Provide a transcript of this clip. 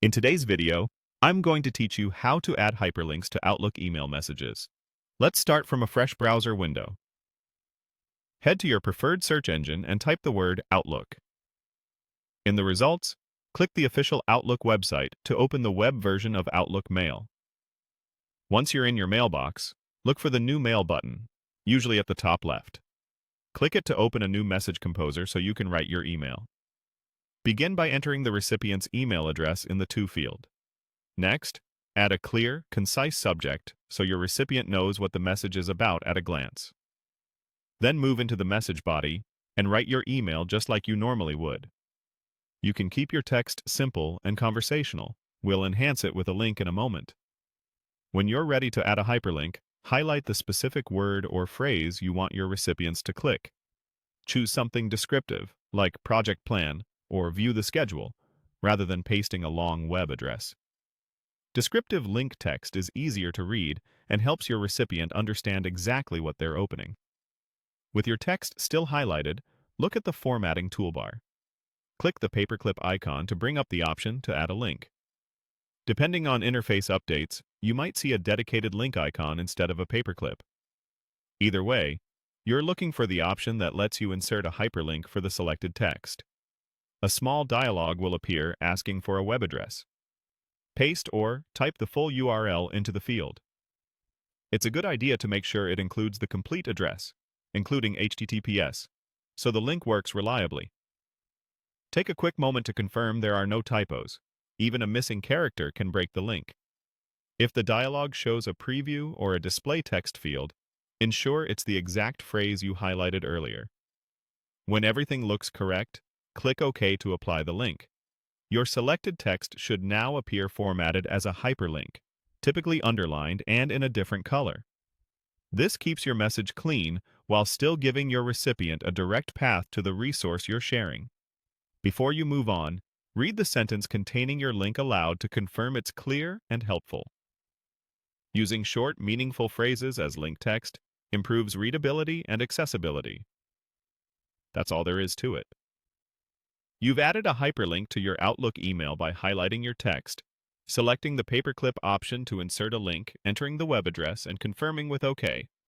In today's video, I'm going to teach you how to add hyperlinks to Outlook email messages. Let's start from a fresh browser window. Head to your preferred search engine and type the word Outlook. In the results, click the official Outlook website to open the web version of Outlook Mail. Once you're in your mailbox, look for the New Mail button, usually at the top left. Click it to open a new message composer so you can write your email. Begin by entering the recipient's email address in the To field. Next, add a clear, concise subject so your recipient knows what the message is about at a glance. Then move into the message body and write your email just like you normally would. You can keep your text simple and conversational. We'll enhance it with a link in a moment. When you're ready to add a hyperlink, highlight the specific word or phrase you want your recipients to click. Choose something descriptive, like project plan or view the schedule, rather than pasting a long web address. Descriptive link text is easier to read and helps your recipient understand exactly what they're opening. With your text still highlighted, look at the formatting toolbar. Click the paperclip icon to bring up the option to add a link. Depending on interface updates, you might see a dedicated link icon instead of a paperclip. Either way, you're looking for the option that lets you insert a hyperlink for the selected text. A small dialog will appear asking for a web address. Paste or type the full URL into the field. It's a good idea to make sure it includes the complete address, including HTTPS, so the link works reliably. Take a quick moment to confirm there are no typos. Even a missing character can break the link. If the dialog shows a preview or a display text field, ensure it's the exact phrase you highlighted earlier. When everything looks correct, click OK to apply the link. Your selected text should now appear formatted as a hyperlink, typically underlined and in a different color. This keeps your message clean while still giving your recipient a direct path to the resource you're sharing. Before you move on, read the sentence containing your link aloud to confirm it's clear and helpful. Using short, meaningful phrases as link text improves readability and accessibility. That's all there is to it. You've added a hyperlink to your Outlook email by highlighting your text, selecting the paperclip option to insert a link, entering the web address, and confirming with OK.